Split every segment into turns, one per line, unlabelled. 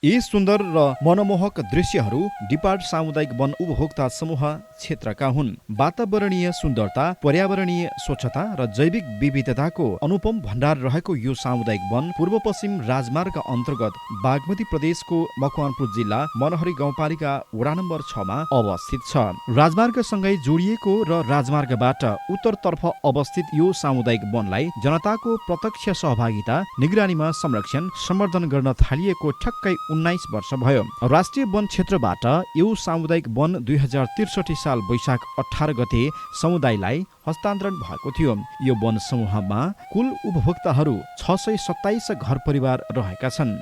यी सुन्दर र मनमोहक दृश्यहरू डिपार्ट सामुदायिक वन उपभोक्ता समूह क्षेत्रका हुन्। वातावरणीय सुन्दरता, पर्यावरणीय स्वच्छता र जैविक विविधताको अनुपम भण्डार रहेको यो सामुदायिक वन पूर्व पश्चिम राजमार्ग अन्तर्गत बागमती प्रदेशको मकवानपुर जिल्ला मनहरी गाउँपालिका वडा नम्बर 6 मा अवस्थित छ। राजमार्गसँगै जोडिएको र राजमार्गबाट उत्तरतर्फ अवस्थित यो सामुदायिक वनलाई जनताको प्रत्यक्ष सहभागिता, निगरानीमा संरक्षण, सम्वर्धन गर्न थालिएको ठ्याक्कै 19 वर्ष भयो। राष्ट्रिय वन क्षेत्रबाट यो सामुदायिक वन 2063 साल वैशाख 18 गते समुदायलाई हस्तान्तरण भएको थियो। यो वन समूहमा कुल उपभोक्ताहरू 627 घर परिवार रहेका छन्।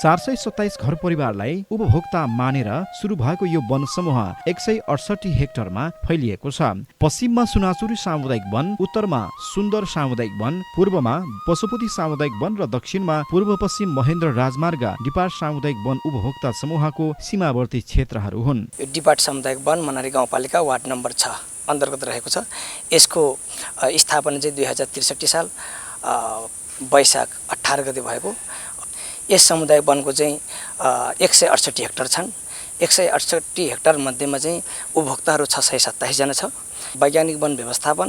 427 घर परिवारलाई उपभोक्ता मानेर सुरु भएको यो वन समूह 168 हेक्टरमा फैलिएको छ। पश्चिममा सुनाचुरी सामुदायिक वन, उत्तरमा सुन्दर सामुदायिक वन, पूर्वमा पशुपति सामुदायिक वन र दक्षिणमा पूर्व पश्चिम महेन्द्र राजमार्ग डिपार्ट सामुदायिक वन उपभोक्ता समूहको सीमावर्ती क्षेत्रहरू हुन्।
यो डिपार्ट सामुदायिक वन मनहरी गाउँपालिका वार्ड नम्बर 6 अन्तर्गत रहेको छ। यसको स्थापना चाहिँ 2063 साल वैशाख 18 गते भएको। यस समुदाय वनको चाहिँ 168 हेक्टर छन्। 168 हेक्टर मध्येमा चाहिँ उपभोक्ताहरू 627 जना छ। वैज्ञानिक वन व्यवस्थापन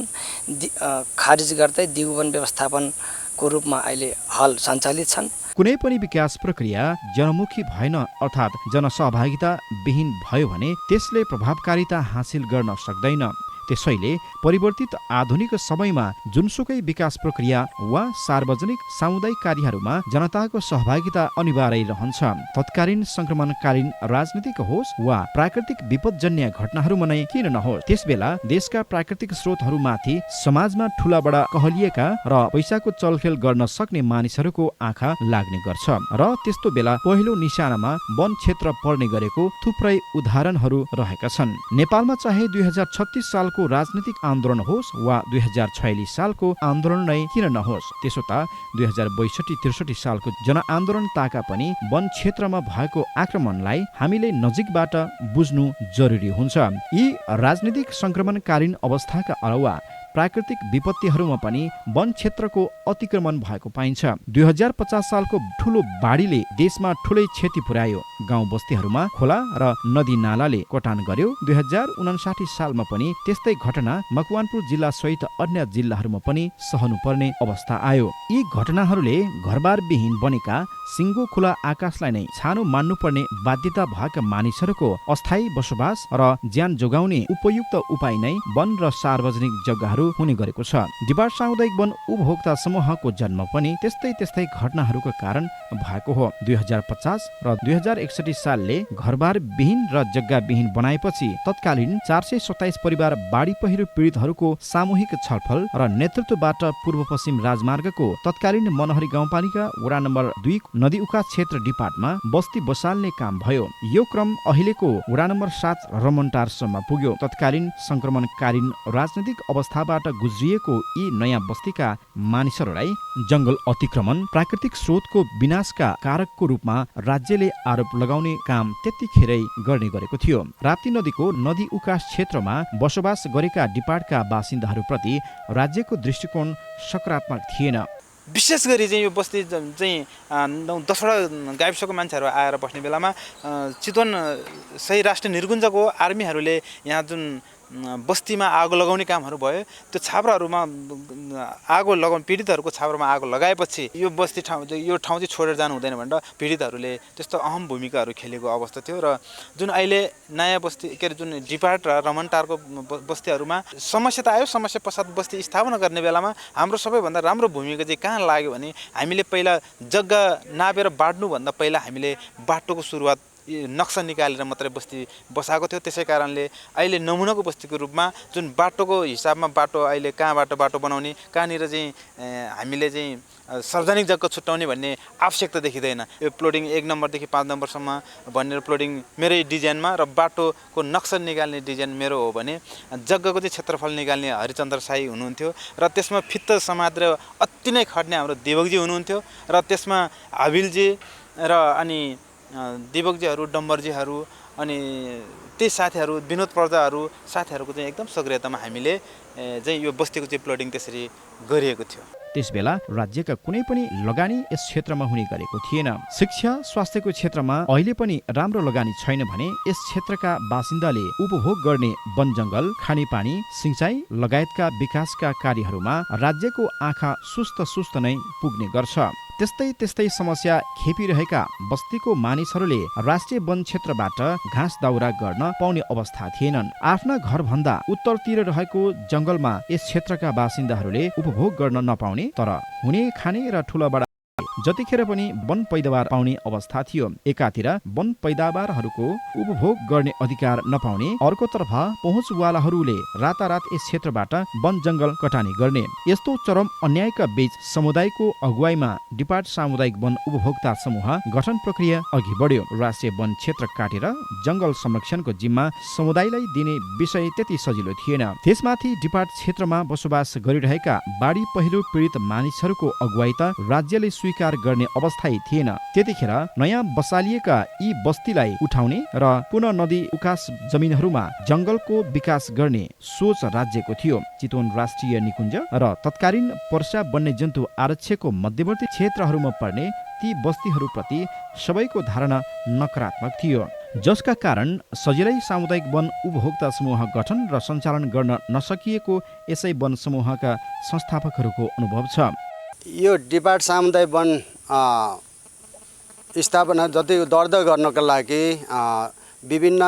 खारिज गर्दै दिगो वन व्यवस्थापनको रूपमा अहिले हाल सञ्चालित छन्।
कुनै पनि विकास प्रक्रिया जनमुखी भएन अर्थात् जनसहभागिता विहीन भयो भने त्यसले प्रभावकारिता हासिल गर्न सक्दैन। त्यसैले परिवर्तित आधुनिक समयमा जुनसुकै विकास प्रक्रिया वा सार्वजनिक सामुदायिक कार्यहरूमा जनताको सहभागिता अनिवार्य रहन्छ। तत्कालीन संक्रमणकालीन राजनीतिक होस् वा प्राकृतिक विपदजन्य घटनाहरूमा नै किन नहोस्, त्यसबेला देशका प्राकृतिक स्रोतहरूमाथि समाजमा ठूला बडा कहलिएका र पैसाको चलखेल गर्न सक्ने मानिसहरूको आँखा लाग्ने गर्छ र त्यस्तो बेला पहिलो निशानामा वन क्षेत्र पर्ने गरेको थुप्रै उदाहरणहरू रहेका छन्। नेपालमा चाहे 2036 सालको राजनीतिक आन्दोलन होस् वा 2046 सालको आन्दोलन नै किन नहोस्, त्यसो त 2062-63 सालको जनआन्दोलन ताका पनि वन क्षेत्रमा भएको आक्रमणलाई हामीले नजिकबाट बुझ्नु जरुरी हुन्छ। यी राजनीतिक संक्रमणकालीन अवस्थाका अलावा प्राकृतिक विपत्तिहरूमा पनि वन क्षेत्रको अतिक्रमण भएको पाइन्छ। 2050 सालको ठूलो बाढीले देशमा ठूलै क्षति पुर्यायो। गाउँ बस्तीहरूमा खोला र नदी नालाले कटान गर्यो। 2059 सालमा पनि त्यस्तै घटना मकवानपुर जिल्ला सहित अन्य जिल्लाहरूमा पनि सहनु पर्ने अवस्था आयो। यी घटनाहरूले घरबार विहीन बनेका सिङ्गो खुला आकाशलाई नै छानो मान्नुपर्ने बाध्यता भएका मानिसहरूको अस्थायी बसोबास र ज्यान जोगाउने उपयुक्त उपाय नै वन र सार्वजनिक जग्गाहरू हुने गरेको छ। डिपार्ट सामुदायिक वन उपभोक्ता समूहको जन्म पनि त्यस्तै घटनाहरूको कारण भएको हो। 2050 र 2061 सालले घरबार विहीन र जग्गा विहीन बनाएपछि तत्कालीन 427 परिवार बाढी पहिरो पीडितहरूको सामूहिक छलफल र नेतृत्वबाट पूर्व पश्चिम राजमार्गको तत्कालीन मनहरी गाउँपालिका वडा नम्बर 2 नदी उकास क्षेत्र डिपार्टमा बस्ती बसाल्ने काम भयो। यो क्रम अहिलेको वडा नम्बर 7 रमनटारसम्म पुग्यो। तत्कालीन संक्रमणकालीन राजनीतिक अवस्थाबाट गुज्रिएको यी नयाँ बस्तीका मानिसहरूलाई जंगल अतिक्रमण, प्राकृतिक स्रोतको विनाशका कारकको रूपमा राज्यले आरोप लगाउने काम त्यतिखेरै गर्ने गरेको थियो। राप्ती नदीको नदी उकास क्षेत्रमा बसोबास गरेका डिपार्टका बासिन्दाहरूप्रति राज्यको दृष्टिकोण सकारात्मक थिएन।
विशेष गरी चाहिँ यो बस्ती चाहिँ 10वटा गाविसको मान्छेहरू आएर बस्ने बेलामा चितवन सही राष्ट्रिय निर्कुञ्जको आर्मीहरूले यहाँ जुन बस्तीमा आगो लगाउने कामहरू भयो, त्यो छाप्राहरूमा आगो लगाउने पीडितहरूको छाप्रामा आगो लगाएपछि यो बस्ती यो ठाउँ चाहिँ छोडेर जानु हुँदैन भनेर पीडितहरूले त्यस्तो अहम भूमिकाहरू खेलेको अवस्था थियो। र जुन अहिले नयाँ बस्ती के अरे जुन डिपार्ट र रमनटारको बस्तीहरूमा समस्या त आयो, समस्या पश्चात बस्ती स्थापना गर्ने बेलामा हाम्रो सबैभन्दा राम्रो भूमिका चाहिँ कहाँ लाग्यो भने हामीले पहिला जग्गा नापेर बाँड्नुभन्दा पहिला हामीले बाटोको सुरुवात नक्सा निकालेर मात्रै बस्ती बसाएको थियो। त्यसै कारणले अहिले नमुनाको बस्तीको रूपमा जुन बाटोको हिसाबमा बाटो अहिले कहाँबाट बाटो बनाउने, कहाँनिर चाहिँ हामीले चाहिँ सार्वजनिक जग्गा छुट्याउने भन्ने आवश्यकता देखिँदैन। यो प्लोडिङ 1 नम्बरदेखि 5 नम्बरसम्म भनेर प्लोडिङ मेरै डिजाइनमा र बाटोको नक्सा निकाल्ने डिजाइन मेरो हो भने जग्गाको चाहिँ क्षेत्रफल निकाल्ने हरिचन्द्र साई हुनुहुन्थ्यो र त्यसमा फित्त समातेर अति नै खट्ने हाम्रो देवकजी हुनुहुन्थ्यो र त्यसमा हाबिलजी र अनि दिवकजीहरू, डम्बरजीहरू अनि त्यही साथीहरू विनोद प्रजाहरू साथीहरूको चाहिँ एकदम सक्रियतामा हामीले चाहिँ यो बस्तीको चाहिँ प्लटिङ त्यसरी गरिएको थियो।
त्यसबेला राज्यका कुनै पनि लगानी यस क्षेत्रमा हुने गरेको थिएन। शिक्षा स्वास्थ्यको क्षेत्रमा अहिले पनि राम्रो लगानी छैन भने यस क्षेत्रका बासिन्दाले उपभोग गर्ने वन जङ्गल, खानेपानी, सिंचाई लगायतका विकासका कार्यहरूमा राज्यको आँखा सुस्त नै पुग्ने गर्छ। त्यस्तै समस्या खेपिरहेका बस्तीको मानिसहरूले राष्ट्रिय वन क्षेत्रबाट घाँस दाउरा गर्न पाउने अवस्था थिएनन्। आफ्ना घरभन्दा उत्तरतिर रहेको जङ्गलमा यस क्षेत्रका बासिन्दाहरूले उपभोग गर्न नपाउने तर हुने खाने र ठुलाबडा जतिखेर पनि वन पैदावार पाउने अवस्था थियो। एकातिर वन पैदावारहरूको उपभोग गर्ने अधिकार नपाउने, अर्कोतर्फ पहुँचवालाहरूले रातारात यस क्षेत्रबाट वन जङ्गल कटानी गर्ने। यस्तो चरम अन्यायका बीच समुदायको अगुवाईमा डिपार्ट सामुदायिक वन उपभोक्ता समूह गठन प्रक्रिया अघि बढ्यो। राष्ट्रिय वन क्षेत्र काटेर जङ्गल संरक्षणको जिम्मा समुदायलाई दिने विषय त्यति सजिलो थिएन। त्यसमाथि डिपार्ट क्षेत्रमा बसोबास गरिरहेका बाढी पहिरो पीडित मानिसहरूको अगुवाई त राज्यले स्वीकार गर्ने अवस्थै थिएन। त्यतिखेर नयाँ बसालिएका यी बस्तीलाई उठाउने र पुनः नदी उकास जमिनहरूमा जङ्गलको विकास गर्ने सोच राज्यको थियो। चितवन राष्ट्रिय निकुञ्ज र तत्कालीन पर्सा वन्यजन्तु आरक्षको मध्यवर्ती क्षेत्रहरूमा पर्ने ती बस्तीहरूप्रति सबैको धारणा नकारात्मक थियो, जसका कारण सजिलै सामुदायिक वन उपभोक्ता समूह गठन र सञ्चालन गर्न नसकिएको यसै वन समूहका संस्थापकहरूको अनुभव छ।
यो डिपार्ट सामुदायिक वन स्थापना जति दर्ता गर्नको लागि विभिन्न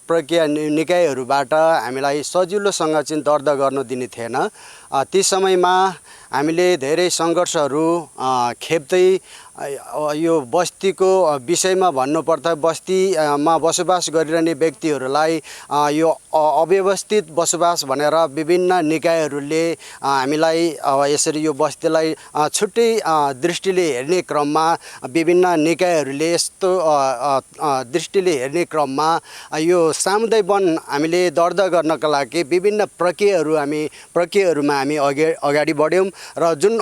प्रक्रिया निकायहरूबाट हामीलाई सजिलोसँग चाहिँ दर्ता गर्न दिने थिएन। ती समयमा हामीले धेरै सङ्घर्षहरू खेप्दै यो बस्तीको विषयमा भन्नुपर्दा बस्तीमा बसोबास गरिरहने व्यक्तिहरूलाई यो अव्यवस्थित बसोबास भनेर विभिन्न निकायहरूले हामीलाई यसरी यो बस्तीलाई छुट्टै दृष्टिले हेर्ने क्रममा विभिन्न निकायहरूले यस्तो दृष्टिले हेर्ने क्रममा यो सामुदायिक वन हामीले दर्ता गर्नका लागि विभिन्न प्रक्रियाहरूमा हामी अगाडि बढ्यौँ र जुन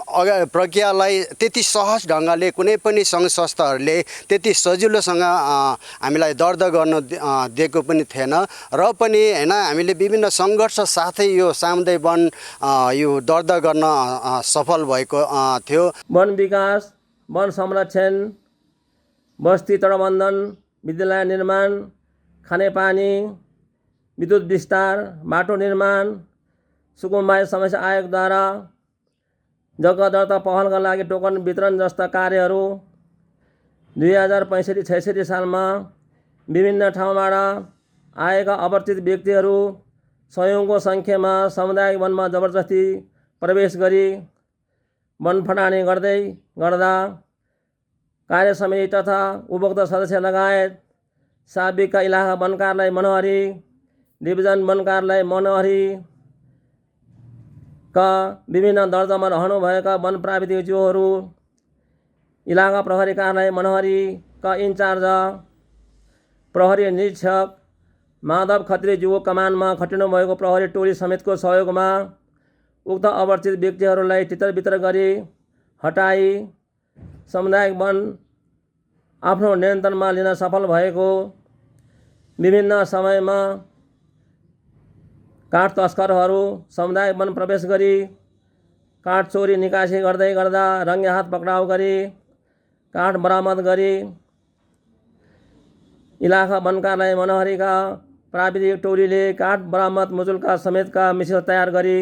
प्रक्रियालाई त्यति सहज ढङ्गले कुनै पनि सङ्घ संस्थाहरूले त्यति सजिलोसँग हामीलाई दर्ता गर्न दिएको पनि थिएन र पनि हैन हामीले विभिन्न सङ्घर्ष साथै यो सामुदायिक वन यो दर्ता गर्न सफल भएको थियो।
वन विकास, वन संरक्षण, बस्ती तटबन्धन, विद्यालय निर्माण, खानेपानी, विद्युत विस्तार, बाटो निर्माण, सुकुम्बाई समस्या आयोगद्वारा जग्गा दर्ता पहलका लागि टोकन वितरण जस्ता कार्यहरू 2065-66 सालमा विभिन्न ठाउँबाट आएका अपरिचित व्यक्तिहरू सयौँको सङ्ख्यामा सामुदायिक वनमा जबरजस्ती प्रवेश गरी वन फटानी गर्दा कार्य समिति तथा उपभोक्ता सदस्य लगायत साबिकका इलाका वन कार्यालय मनोहरी, डिभिजन वन कार्यालय मनोहरी का विभिन्न दर्जामा रहनुभएका वन प्राविधिक जीवहरू, इलाका प्रहरी कार्यालय मनोहरी का इन्चार्ज प्रहरी निरीक्षक माधव खत्री जीव कमानमा खटिनुभएको प्रहरी टोली समेतको सहयोगमा उक्त अपरिचित व्यक्तिहरूलाई तितर गरी हटाई सामुदायिक वन आफ्नो नियन्त्रणमा लिन सफल भएको। विभिन्न समयमा काठ तस्करहरू सामुदायिक वन प्रवेश गरी काठ चोरी निकासी गर्दा रङ्गे हात पक्राउ गरी काठ बरामद गरी इलाका वन कार्यालय मनोहरीका प्राविधिक टोलीले काठ बरामद मुजुलका समेतका मिसिल तयार गरी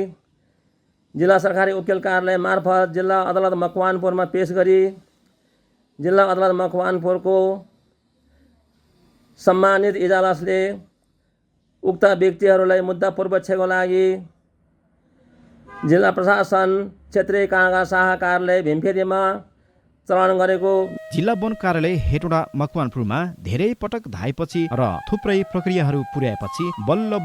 जिल्ला सरकारी वकिल कार्यालय मार्फत जिल्ला अदालत मकवानपुरमा पेश गरी जिल्ला अदालत मकवानपुरको सम्मानित इजलासले उक्त व्यक्तिहरूलाई मुद्दा पूर्वक्षको लागि जिल्ला प्रशासन क्षेत्रीय कारागार शाखा कार्यालय भीमफेरीमा चलान गरेको।
जिल्ला वन कार्यालय हेटौडा मकवानपुरमा धेरै पटक धाएपछि र थुप्रै प्रक्रियाहरू पुर्याएपछि बल्ल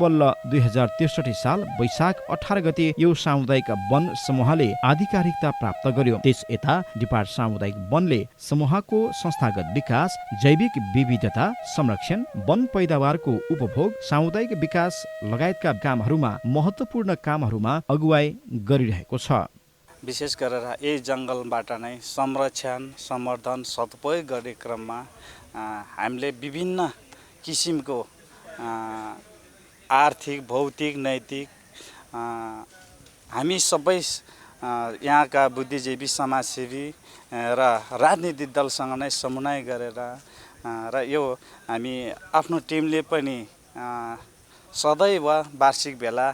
2063 साल वैशाख 18 गते यो सामुदायिक वन समूहले आधिकारिकता प्राप्त गर्यो। त्यस यता डिपार्ट सामुदायिक वनले समूहको संस्थागत विकास, जैविक विविधता संरक्षण, वन पैदावारको उपभोग, सामुदायिक विकास लगायतका कामहरूमा महत्त्वपूर्ण कामहरूमा अगुवाई गरिरहेको छ।
विशेष गरेर यही जङ्गलबाट नै संरक्षण, सम्वर्धन, सदुपयोग गर्ने क्रममा हामीले विभिन्न किसिमको आर्थिक, भौतिक, नैतिक हामी सबै यहाँका बुद्धिजीवी समाजसेवी र राजनीतिक दलसँग नै समन्वय गरेर र यो हामी आफ्नो टिमले पनि सदैव वार्षिक भेला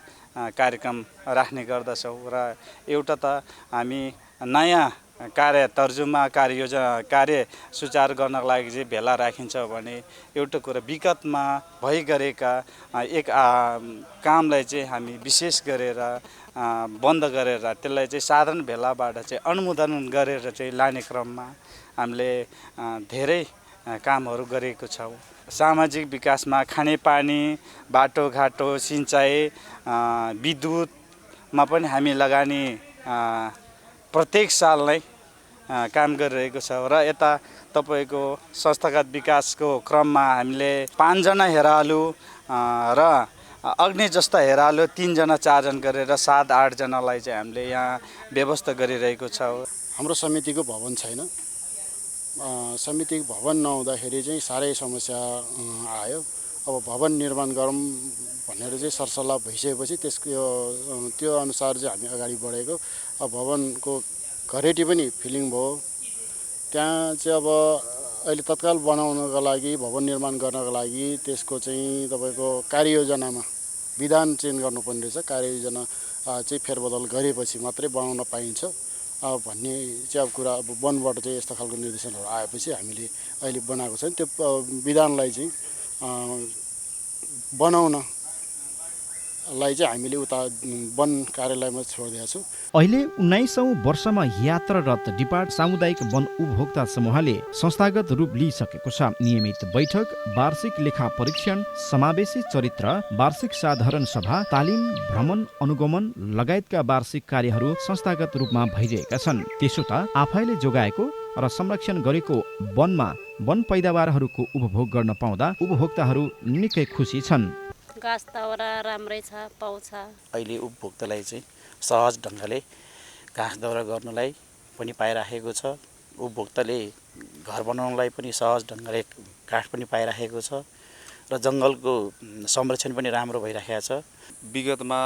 कार्यक्रम राख्ने गर्दछौँ र एउटा त हामी नयाँ कार्य तर्जुमा कार्य सुचारू गर्नको लागि चाहिँ भेला राखिन्छ भने एउटा कुरा विगतमा भइगरेका एक कामलाई चाहिँ हामी विशेष गरेर बन्द गरेर त्यसलाई चाहिँ साधारण भेलाबाट चाहिँ अनुमोदन गरेर चाहिँ लाने क्रममा हामीले धेरै कामहरू गरेको छौँ। सामाजिक विकासमा खानेपानी, बाटोघाटो, सिँचाइ, विद्युतमा पनि हामी लगानी प्रत्येक साल नै काम गरिरहेको छ र यता तपाईँको संस्थागत विकासको क्रममा हामीले 5 जना हेरालु र अग्नि जस्ता हेरालु 3 जना 4 जना गरेर 7-8 जनालाई चाहिँ हामीले यहाँ व्यवस्था गरिरहेको छ।
हाम्रो समितिको भवन छैन। समितिको भवन नहुँदाखेरि चाहिँ साह्रै समस्या आयो। अब भवन निर्माण गरौँ भनेर चाहिँ सरसल्लाह भइसकेपछि त्यो अनुसार चाहिँ हामी अगाडि बढेको। अब भवनको घरेटी पनि फिलिङ भयो। त्यहाँ चाहिँ अब अहिले तत्काल बनाउनको लागि भवन निर्माण गर्नको लागि त्यसको चाहिँ तपाईँको कार्ययोजनामा विधान चेन्ज गर्नुपर्ने रहेछ। कार्ययोजना चाहिँ फेरबदल गरेपछि मात्रै बनाउन पाइन्छ भन्ने चाहिँ अब कुरा अब वनबाट चाहिँ यस्तो खालको निर्देशनहरू आएपछि हामीले अहिले बनाएको छ। त्यो विधानलाई चाहिँ बनाउनलाई चाहिँ हामीले उता वन कार्यालयमा छोडिदिएका छौँ।
अहिले 19औं वर्षमा यात्रारत डिपार्ट सामुदायिक वन उपभोक्ता समूहले संस्थागत रूप लिइसकेको छ। नियमित बैठक, वार्षिक लेखा परीक्षण, समावेशी चरित्र, वार्षिक साधारण सभा, तालिम, भ्रमण, अनुगमन लगायतका वार्षिक कार्यहरू संस्थागत रूपमा भइरहेका छन्। त्यसो त आफैले जोगाएको र संरक्षण गरेको वनमा वन पैदावारहरूको उपभोग गर्न पाउँदा उपभोक्ताहरू निकै खुसी छन्।
घाँस दाउरा राम्रै छ, पाउँछ।
अहिले उपभोक्तालाई चाहिँ सहज ढङ्गले घाँस दाउरा गर्नलाई पनि पाइराखेको छ। उपभोक्ताले घर बनाउनलाई पनि सहज ढङ्गले काठ पनि पाइराखेको छ र जङ्गलको संरक्षण पनि राम्रो भइराखेको छ।
विगतमा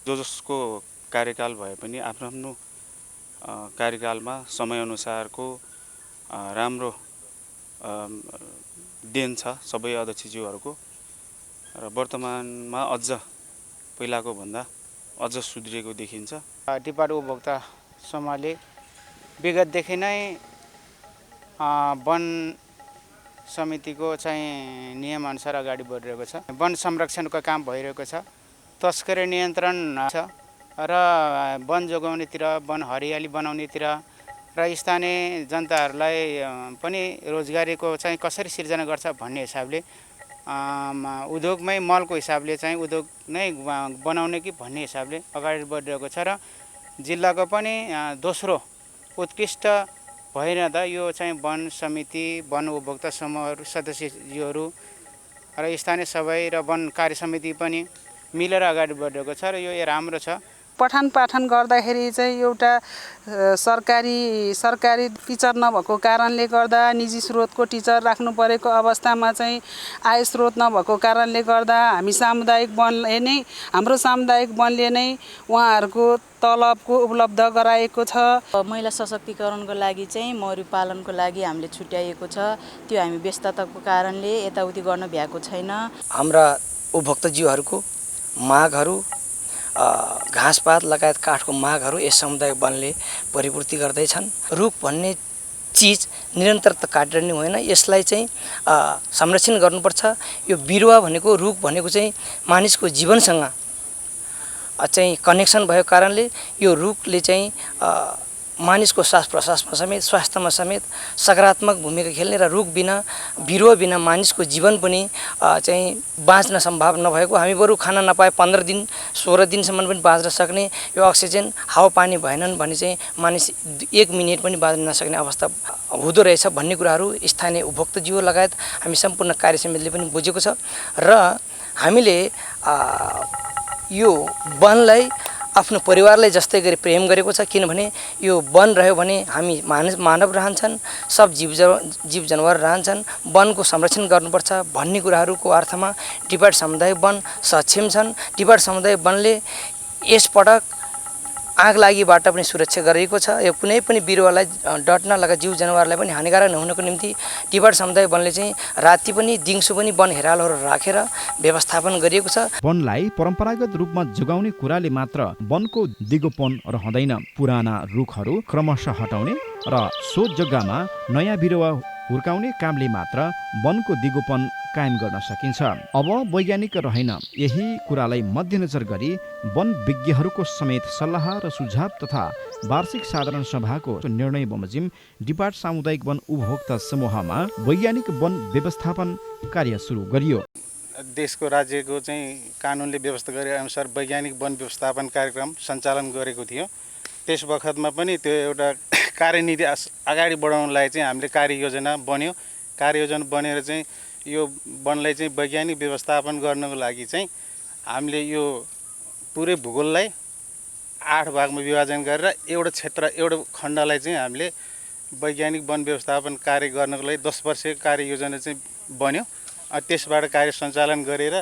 जसको कार्यकाल भए पनि आफ्नो आफ्नो कार्यकालमा समयअनुसारको राम्रो देन छ सबै अध्यक्षज्यूहरूको र वर्तमानमा अझ पहिलाको भन्दा अझ सुध्रिएको देखिन्छ।
डिपार्ट उपभोक्ता समूहले विगतदेखि नै वन समितिको चाहिँ नियमअनुसार अगाडि बढिरहेको छ। वन संरक्षणको काम भइरहेको छ। तस्करी नियन्त्रण छ र वन जोगाउनेतिर, वन हरियाली बनाउनेतिर र स्थानीय जनताहरूलाई पनि रोजगारीको चाहिँ कसरी सिर्जना गर्छ भन्ने हिसाबले उद्योगमै मलको हिसाबले चाहिँ उद्योग नै बनाउने कि भन्ने हिसाबले अगाडि बढिरहेको छ र जिल्लाको पनि दोस्रो उत्कृष्ट भइरहँदा यो चाहिँ वन समिति, वन उपभोक्ता समूहहरू सदस्यज्यूहरू र स्थानीय सबै र वन कार्य समिति पनि मिलेर अगाडि बढिरहेको छ र यो राम्रो छ।
पठन पाठन गर्दाखेरि चाहिँ एउटा सरकारी टिचर नभएको कारणले गर्दा निजी स्रोतको टिचर राख्नु परेको अवस्थामा चाहिँ आय स्रोत नभएको कारणले गर्दा हामी सामुदायिक वनले नै हाम्रो सामुदायिक वनले नै उहाँहरूको तलबको उपलब्ध गराएको छ।
महिला सशक्तिकरणको लागि चाहिँ मौरी पालनको लागि हामीले छुट्याइएको छ। त्यो हामी व्यस्तताको कारणले यताउति गर्न भ्याएको छैन।
हाम्रा उपभोक्ताज्यूहरूको मागहरू घाँसपात लगायत काठको मागहरू यस सामुदायिक वनले परिपूर्ति गर्दैछन्। रुख भन्ने चिज निरन्तरता काटिरहने होइन, यसलाई चाहिँ संरक्षण गर्नुपर्छ। यो बिरुवा भनेको, रुख भनेको चाहिँ मानिसको जीवनसँग चाहिँ कनेक्सन भएको कारणले यो रुखले चाहिँ मानिसको श्वास प्रश्वासमा समेत, स्वास्थ्यमा समेत सकारात्मक भूमिका खेल्ने र रुख बिना, बिरुवा बिना मानिसको जीवन पनि चाहिँ बाँच्न सम्भव नभएको। हामी बरु खाना नपाए 15 दिन 16 दिनसम्म पनि बाँच्न सक्ने यो अक्सिजन हावापानी भएनन् भने चाहिँ मानिस 1 मिनेट पनि बाँच्न नसक्ने अवस्था हुँदो रहेछ भन्ने कुराहरू स्थानीय उपभोक्ताज्यू लगायत हामी सम्पूर्ण कार्य समितिले पनि बुझेको छ र हामीले यो वनलाई आफ्नो परिवारलाई जस्तै गरी प्रेम गरेको छ। किनभने यो वन रह्यो भने हामी मानव रहन्छन्, सब जीव जनावर रहन्छन्। वनको संरक्षण गर्नुपर्छ भन्ने कुराहरूको अर्थमा डिपार्ट सामुदायिक वन सक्षम छन्। डिपार्ट सामुदायिक वनले यसपटक आग लागिबाट पनि सुरक्षा गरिएको छ। यो कुनै पनि बिरुवालाई डट्न लगायत जीव जनावरलाई पनि हानिकारक नहुनको निम्ति टिबाट समुदाय वनले चाहिँ राति पनि दिउँसो पनि वन हेरालोहरू राखेर व्यवस्थापन गरिएको छ।
वनलाई परम्परागत रूपमा जोगाउने कुराले मात्र वनको दिगोपन रहँदैन। पुराना रुखहरू क्रमशः हटाउने र सो जग्गामा नयाँ बिरुवा हुर्काउने कामले मात्र वनको दिगोपन कायम गर्न सकिन्छ। अब वैज्ञानिक रहेन, यही कुरालाई मध्यनजर गरी वन विज्ञहरूको समेत सल्लाह र सुझाव तथा वार्षिक साधारण सभाको निर्णय बमोजिम डिपार्ट सामुदायिक वन उपभोक्ता समूहमा वैज्ञानिक वन व्यवस्थापन कार्य सुरु गरियो।
देशको राज्यको चाहिँ कानुनले व्यवस्था गरे अनुसार वैज्ञानिक वन व्यवस्थापन कार्यक्रम सञ्चालन गरेको थियो। त्यस बखतमा पनि त्यो एउटा कार्यनीति अगाडि बढाउनलाई चाहिँ हामीले कार्ययोजना बन्यो। कार्ययोजना बनेर चाहिँ यो वनलाई चाहिँ वैज्ञानिक व्यवस्थापन गर्नको लागि चाहिँ हामीले यो पुरै भूगोललाई 8 भागमा विभाजन गरेर एउटा क्षेत्र एउटा खण्डलाई चाहिँ हामीले वैज्ञानिक वन व्यवस्थापन कार्य गर्नको लागि 10 वर्षीय कार्ययोजना चाहिँ बन्यो। त्यसबाट कार्य सञ्चालन गरेर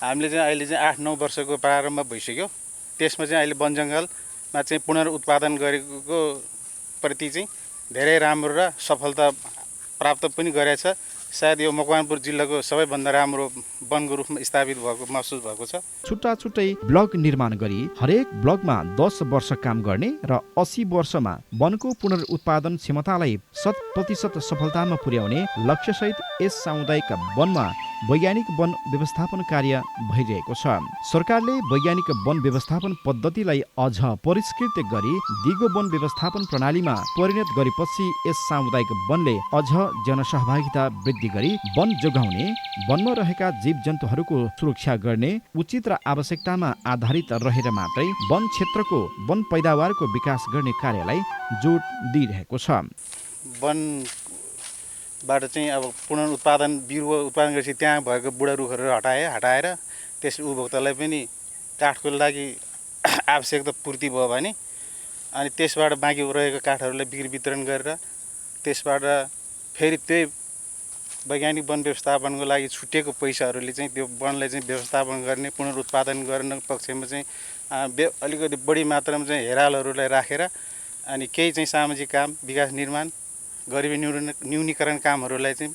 हामीले चाहिँ अहिले चाहिँ 8-9 वर्षको प्रारम्भ भइसक्यो। त्यसमा चाहिँ अहिले वन जङ्गलमा चाहिँ पुनरुत्पादन गरेको प्रति चाहिँ धेरै राम्रो र सफलता प्राप्त पनि गरेछ। सायद यो मकवानपुर जिल्लाको सबैभन्दा राम्रो वनको रूपमा स्थापित भएको महसुस भएको छ।
छुट्टा छुट्टै ब्लक निर्माण गरी हरेक ब्लकमा 10 वर्ष काम गर्ने र 80 वर्षमा वनको पुनरुत्पादन क्षमतालाई 100% सफलतामा पुर्याउने लक्ष्यसहित यस सामुदायिक वनमा वैज्ञानिक वन व्यवस्थापन कार्य भइरहेको छ। सरकारले वैज्ञानिक वन व्यवस्थापन पद्धतिलाई अझ परिष्कृत गरी दिगो वन व्यवस्थापन प्रणालीमा परिणत गरेपछि यस सामुदायिक वनले अझ जनसहभागिता वृद्धि गरी वन जोगाउने, वनमा रहेका जीव जन्तुहरूको सुरक्षा गर्ने, उचित र आवश्यकतामा आधारित रहेर मात्रै वन क्षेत्रको वन पैदावारको विकास गर्ने कार्यलाई जोड दिइरहेको छ।
वनबाट चाहिँ अब पुनरुत्पादन बिरुवा उत्पादन गरेपछि त्यहाँ भएको बुढा रुखहरू हटाएर त्यस उपभोक्तालाई पनि काठको लागि आवश्यकता पूर्ति भयो भने अनि त्यसबाट बाँकी रहेको काठहरूलाई बिक्री वितरण गरेर त्यसबाट फेरि त्यही वैज्ञानिक वन व्यवस्थापनको लागि छुटेको पैसाहरूले चाहिँ त्यो वनलाई चाहिँ व्यवस्थापन गर्ने, पुनरुत्पादन गर्ने पक्षमा चाहिँ अलिकति बढी मात्रामा चाहिँ हेरालहरूलाई राखेर अनि केही चाहिँ सामाजिक काम, विकास निर्माण, गरिबी न्यूनीकरण कामहरूलाई चाहिँ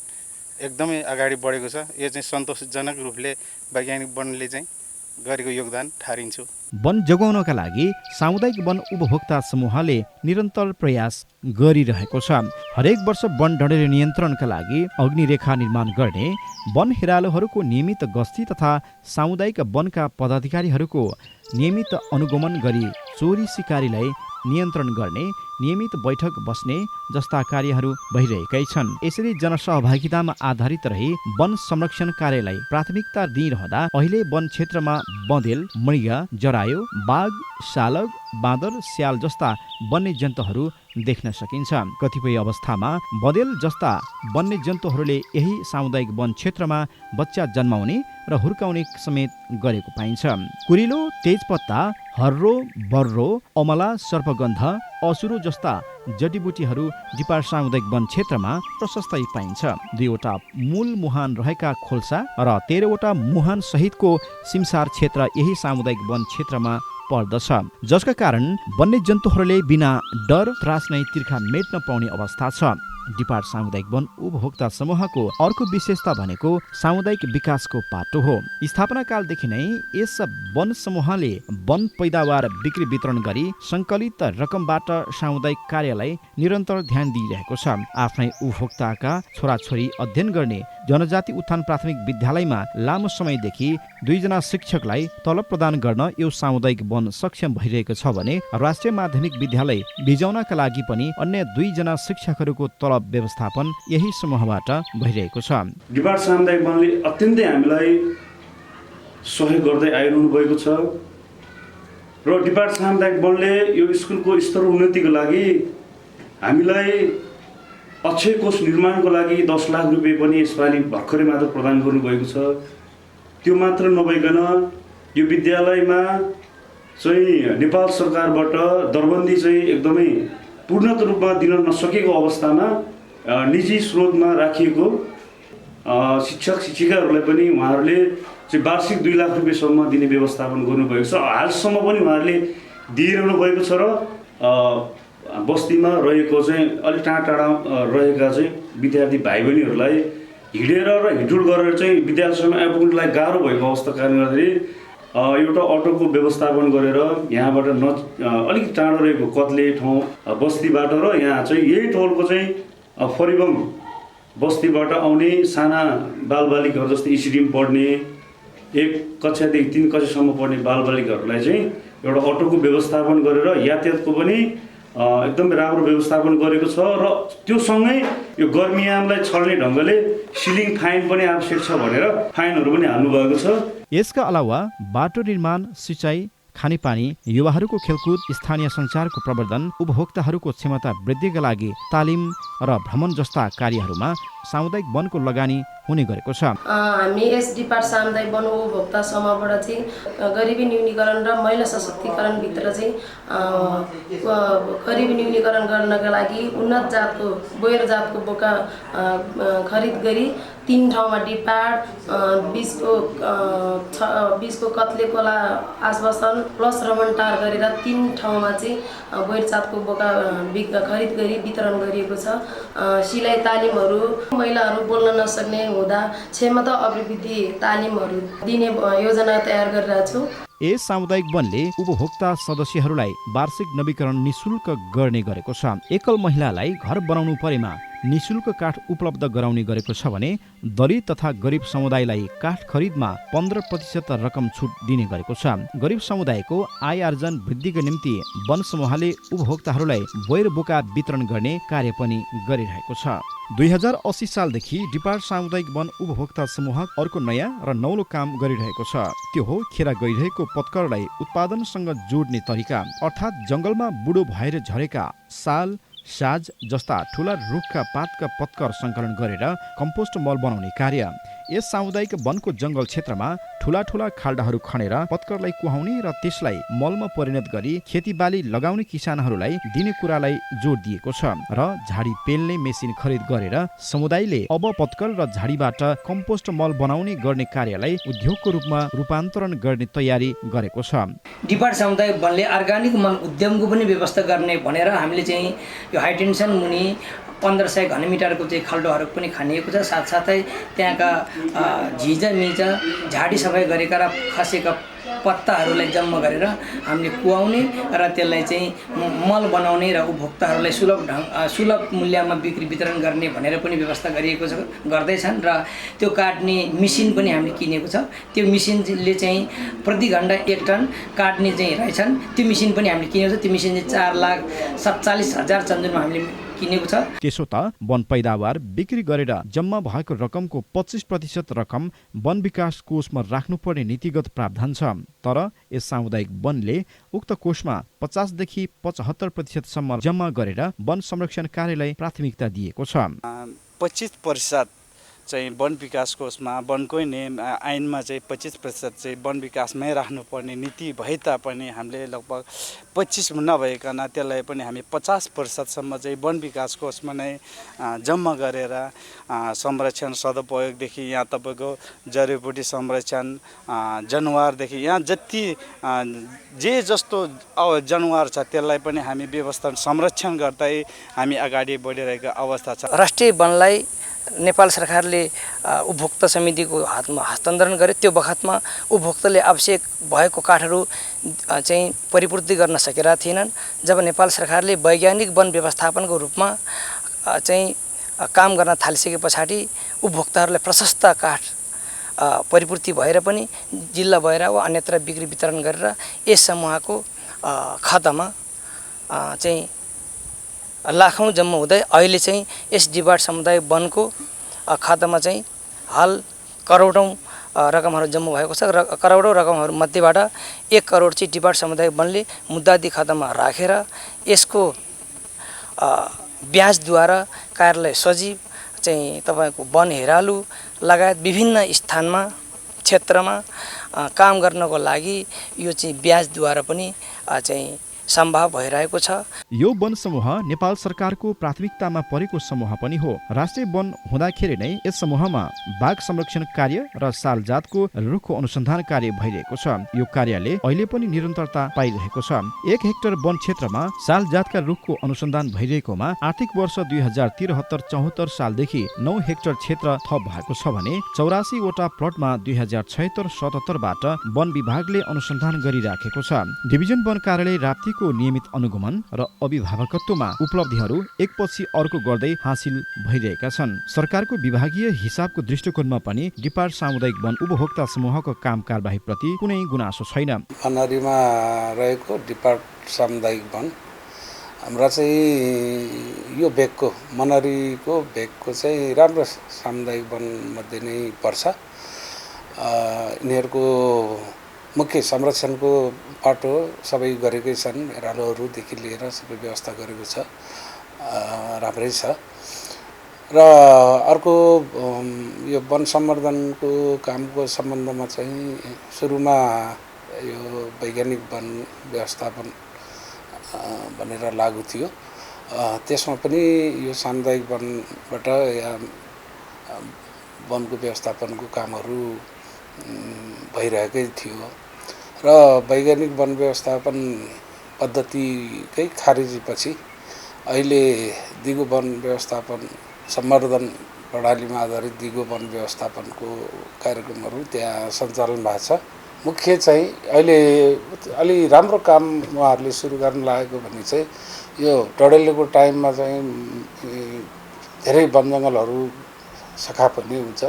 एकदमै अगाडि बढेको छ। यो चाहिँ सन्तोषजनक रूपले वैज्ञानिक वनले चाहिँ गरेको योगदान ठहरिन्छ।
वन जोगाउनका लागि सामुदायिक वन उपभोक्ता समूहले निरन्तर प्रयास गरिरहेको छ। हरेक वर्ष वन ढडेरी नियन्त्रणका लागि अग्निरेखा निर्माण गर्ने, वन हेरालोहरूको नियमित गस्ती तथा सामुदायिक वनका पदाधिकारीहरूको नियमित अनुगमन गरी चोरी सिकारीलाई नियन्त्रण गर्ने, नियमित बैठक बस्ने जस्ता कार्यहरू भइरहेकै छन्। यसरी जनसहभागितामा आधारित रही वन संरक्षण कार्यलाई प्राथमिकता दिइरहँदा अहिले वन क्षेत्रमा बँदेल, मृग, जरायो, बाघ, सालग, बाँदर, स्याल जस्ता वन्य जन्तुहरू देख्न सकिन्छ। कतिपय अवस्थामा बँदेल जस्ता वन्य जन्तुहरूले यही सामुदायिक वन क्षेत्रमा बच्चा जन्माउने र हुर्काउने समेत गरेको पाइन्छ। कुरिलो, तेजपत्ता, हर्रो, बर्रो, अमला, सर्पगन्ध, असुरो जस्ता जडीबुटीहरू डिपार सामुदायिक वन क्षेत्रमा प्रशस्तै पाइन्छ। 2वटा मूल मुहान रहेका खोल्सा र 13वटा मुहान सहितको सिमसार क्षेत्र यही सामुदायिक वन क्षेत्रमा पर्दछ, जसका कारण वन्य जन्तुहरूले बिना डर त्रास नै तिर्खा मेट्न पाउने अवस्था छ। डिपार्ट सामुदायिक वन उपभोक्ता समूहको अर्को विशेषता भनेको सामुदायिक विकासको पाटो हो। स्थापना कालदेखि नै यस वन समूहले वन पैदावार बिक्री वितरण गरी सङ्कलित रकमबाट सामुदायिक कार्यलाई निरन्तर ध्यान दिइरहेको छ। आफ्नै उपभोक्ताका छोराछोरी अध्ययन गर्ने जनजाति उत्थान प्राथमिक विद्यालयमा लामो समयदेखि 2 जना शिक्षकलाई तलब प्रदान गर्न यो सामुदायिक वन सक्षम भइरहेको छ भने राष्ट्रिय माध्यमिक विद्यालय बिजाउनका लागि पनि अन्य 2 जना शिक्षकहरूको तलब व्यवस्थापन यही समूहबाट भइरहेको छ।
डिपार्ट सामुदायिक वनले अत्यन्तै हामीलाई सहयोग गर्दै आइरहनु भएको छ र डिपार्ट सामुदायिक वनले यो स्कुलको स्तर उन्नतिको लागि हामीलाई अक्षय कोष निर्माणको लागि 10 लाख रुपियाँ पनि यसपालि भर्खरै मात्र प्रदान गर्नुभएको छ। त्यो मात्र नभइकन यो विद्यालयमा चाहिँ नेपाल सरकारबाट दरबन्दी चाहिँ एकदमै पूर्णत रूपमा दिन नसकेको अवस्थामा निजी स्रोतमा राखिएको शिक्षक शिक्षिकाहरूलाई पनि उहाँहरूले चाहिँ वार्षिक 2 लाख रुपियाँसम्म दिने व्यवस्थापन गर्नुभएको छ। हालसम्म पनि उहाँहरूले दिइरहनु भएको छ र बस्तीमा रहेको चाहिँ अलिक टाढा टाढा रहेका चाहिँ विद्यार्थी भाइ बहिनीहरूलाई हिँडेर र हिँडुल गरेर चाहिँ विद्यालयसम्म आइपुग्नुलाई गाह्रो भएको अवस्था कारणले गर्दाखेरि एउटा अटोको व्यवस्थापन गरेर यहाँबाट अलिक टाढो रहेको कत्ले ठाउँ बस्तीबाट र यहाँ चाहिँ यही टोलको चाहिँ फरिबङ बस्तीबाट आउने साना बालबालिकाहरू जस्तै इसिडीमा पढ्ने 1 कक्षादेखि 3 कक्षासम्म पढ्ने बालबालिकाहरूलाई चाहिँ एउटा अटोको व्यवस्थापन गरेर यातायातको पनि एकदमै राम्रो व्यवस्थापन गरेको छ र त्यो सँगै यो गर्मीयामलाई छल्ने ढङ्गले सिलिङ फाइन पनि आवश्यक छ भनेर फाइनहरू पनि हाल्नु भएको छ।
यसका अलावा बाटो निर्माण, सिँचाइ, खानेपानी, युवाहरूको खेलकुद, स्थानीय सञ्चारको प्रवर्धन, उपभोक्ताहरूको क्षमता वृद्धिका लागि तालिम र भ्रमण जस्ता कार्यहरूमा सामुदायिक वनको लगानी हुने गरेको छ।
हामी यस डिपार्ट सामुदायिक वन उपभोक्ता समूहबाट चाहिँ गरिबी न्यूनीकरण र महिला सशक्तिकरणभित्र चाहिँ गरिबी न्यूनीकरण गर्नका लागि उन्नत जातको बोयर जातको बोका खरिद गरी 3 ठाउँमा डिपार्ट 20 को कत्ले खोला आसपासन प्लस रमनटार गरेर 3 ठाउँमा चाहिँ बोयर जातको बोका खरिद गरी वितरण गरिएको छ। सिलाइ तालिमहरू महिलाहरू बोल्न नसक्ने हुँदा क्षमता अभिवृद्धि तालिमहरू दिने योजना तयार गरिरहेको छु।
यस सामुदायिक वनले उपभोक्ता सदस्यहरूलाई वार्षिक नवीकरण निशुल्क गर्ने गरेको छ। एकल महिलालाई घर बनाउनु परेमा निशुल्क काठ उपलब्ध गराउने गरेको छ भने दलित तथा गरिब समुदायलाई काठ खरिदमा 15% रकम छुट दिने गरेको छ। गरिब समुदायको आय आर्जन वृद्धिको निम्ति वन समूहले उपभोक्ताहरूलाई बोयर बोका वितरण गर्ने कार्य पनि गरिरहेको छ। 2080 सालदेखि डिपार्ट सामुदायिक वन उपभोक्ता समूह अर्को नयाँ र नौलो काम गरिरहेको छ। त्यो हो खेर गइरहेको पत्करलाई उत्पादनसँग जोड्ने तरिका, अर्थात् जङ्गलमा बुढो भएर झरेका साल, साज जस्ता ठुला रुखका पातका पत्कर सङ्कलन गरेर कम्पोस्ट मल बनाउने कार्य। यस सामुदायिक वनको जङ्गल क्षेत्रमा ठुला ठुला खाल्डाहरू खनेर पत्करलाई कुहाउने र त्यसलाई मलमा परिणत गरी खेतीबाली लगाउने किसानहरूलाई दिने कुरालाई जोड दिएको छ र झाडी पेल्ने मेसिन खरिद गरेर समुदायले अब पत्कर र झाडीबाट कम्पोस्ट मल बनाउने गर्ने कार्यलाई उद्योगको रूपमा रूपान्तरण गर्ने तयारी गरेको छ।
डिपार्ट सामुदायिक वनले अर्गानिक मल उद्यमको पनि व्यवस्था गर्ने भनेर हामीले चाहिँ यो हाई टेन्सन मुनि 1500 घनमिटरको चाहिँ खाल्डोहरू पनि खनिएको छ। साथसाथै त्यहाँका झिजा मिजा झाडी सफाइ गरेका र खसेका पत्ताहरूलाई जम्मा गरेर हामीले कुहाउने र त्यसलाई चाहिँ मल बनाउने र उपभोक्ताहरूलाई सुलभ मूल्यमा बिक्री वितरण गर्ने भनेर पनि व्यवस्था गरिएको छ, गर्दैछन्। र त्यो काट्ने मेसिन पनि हामीले किनेको छ। त्यो मेसिनले चाहिँ प्रति घण्टा 1 टन काट्ने चाहिँ रहेछन्। त्यो मेसिन पनि हामीले किनेको छ। त्यो मेसिन चाहिँ 4,47,000 चन्द्रमा हामीले किनेको छ।
त्यसो त वन पैदावार बिक्री गरेर जम्मा भएको रकमको 25% रकम वन विकास कोषमा राख्नुपर्ने नीतिगत प्रावधान छ। तर यस सामुदायिक वनले उक्त कोषमा 50 देखि 75% सम्म जम्मा गरेर वन संरक्षण कार्यलाई प्राथमिकता दिएको छ।
25% चाहिँ वन विकास कोषमा वनकै ऐनमा चाहिँ 25% चाहिँ वन विकासमै राख्नुपर्ने नीति भए तापनि हामीले लगभग 25 नभइकन त्यसलाई पनि हामी 50%सम्म चाहिँ वन विकास कोषमा नै जम्मा गरेर संरक्षण सदुपयोगदेखि यहाँ तपाईँको जडीबुटी संरक्षण, जनावरदेखि यहाँ जति जे जस्तो जनावर छ त्यसलाई पनि हामी व्यवस्था संरक्षण गर्दै हामी अगाडि बढिरहेको अवस्था छ।
राष्ट्रिय वनलाई नेपाल सरकारले उपभोक्ता समितिको हातमा हस्तान्तरण गरे। त्यो बखतमा उपभोक्ताले आवश्यक भएको काठहरू चाहिँ परिपूर्ति गर्न सकेका थिएनन्। जब नेपाल सरकारले वैज्ञानिक वन व्यवस्थापनको रूपमा चाहिँ काम गर्न थालिसके पछाडि उपभोक्ताहरूलाई प्रशस्त काठ परिपूर्ति भएर पनि जिल्ला भएर वा अन्यत्र बिक्री वितरण गरेर यस समूहको खातामा चाहिँ लाखौँ जम्मा हुँदै अहिले चाहिँ यस डिपार्ट सामुदायिक वनको खातामा चाहिँ हाल करोडौँ रकमहरू जम्मा भएको छ। र करोडौँ रकमहरू मध्येबाट 1 करोड चाहिँ डिपार्ट सामुदायिक वनले मुद्दादी खातामा राखेर यसको ब्याजद्वारा कार्यालय सचिव चाहिँ तपाईँको वन हेरालु लगायत विभिन्न स्थानमा क्षेत्रमा काम गर्नको लागि यो चाहिँ ब्याजद्वारा पनि चाहिँ सम्भव भइरहेको छ।
यो वन समूह नेपाल सरकारको प्राथमिकतामा परेको समूह पनि हो। राष्ट्रिय वन हुँदाखेरि नै यस समूहमा बाघ संरक्षण कार्य र साल जातको रुखको अनुसन्धान कार्य भइरहेको छ। यो कार्यले अहिले पनि निरन्तरता पाइरहेको छ। 1 हेक्टर वन क्षेत्रमा साल जातका रुखको अनुसन्धान भइरहेकोमा आर्थिक वर्ष 2073-74 सालदेखि 9 हेक्टर क्षेत्र थप भएको छ भने 84 वटा प्लटमा 2076-77 बाट वन विभागले अनुसन्धान गरिराखेको छ। डिभिजन वन कार्यालय राप्तीको नियमित अनुगमन र अभिभावकत्वमा उपलब्धिहरू एकपछि अर्को गर्दै हासिल भइरहेका छन्। सरकारको विभागीय हिसाबको दृष्टिकोणमा पनि डिपार्ट सामुदायिक वन उपभोक्ता समूहको काम कारबाही प्रति कुनै गुनासो छैन।
मनहरीमा रहेको डिपार्ट सामुदायिक वन हाम्रा चाहिँ यो भेगको मनहरीको भेगको चाहिँ राम्रो सामुदायिक वन मध्ये नै पर्छ। यिनीहरूको मुख्य संरक्षणको पाटो सबै गरेकै छन्। एरालोहरूदेखि लिएर सबै व्यवस्था गरेको छ, राम्रै छ। र अर्को यो वन सम्वर्धनको कामको सम्बन्धमा चाहिँ सुरुमा यो वैज्ञानिक वन व्यवस्थापन भनेर लागू थियो। त्यसमा पनि यो सामुदायिक वनबाट वनको व्यवस्थापनको कामहरू भइरहेकै थियो र वैज्ञानिक वन व्यवस्थापन पद्धतिकै खारेजीपछि अहिले दिगो वन व्यवस्थापन सम्वर्धन प्रणालीमा आधारित दिगो वन व्यवस्थापनको कार्यक्रमहरू त्यहाँ सञ्चालन भएको छ। मुख्य चाहिँ अहिले अलि राम्रो काम उहाँहरूले सुरु गर्न लागेको भन्ने चाहिँ यो डडेलोको टाइममा चाहिँ धेरै वन जङ्गलहरू सखाप हुने हुन्छ।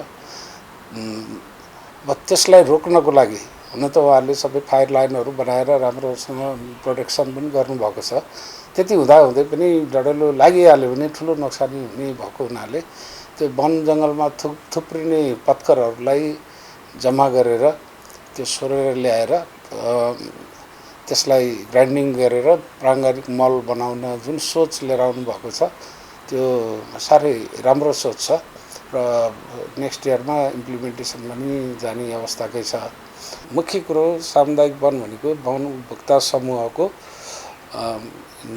त्यसलाई रोक्नको लागि हुन त उहाँहरूले सबै फायर लाइनहरू बनाएर राम्रोसँग प्रोटेक्सन पनि गर्नुभएको छ। त्यति हुँदाहुँदै पनि डडेलो लागिहाल्यो भने ठुलो नोक्सानी हुने भएको हुनाले त्यो वन जङ्गलमा थुप्रिने पत्करहरूलाई जम्मा गरेर त्यो सोरेर ल्याएर त्यसलाई ग्राइन्डिङ गरेर प्राङ्गारिक मल बनाउन जुन सोच लिएर आउनु भएको छ त्यो साह्रै राम्रो सोच छ र नेक्स्ट इयरमा इम्प्लिमेन्टेसन पनि जाने अवस्थाकै छ। मुख्य कुरो सामुदायिक वन भनेको वन उपभोक्ता समूहको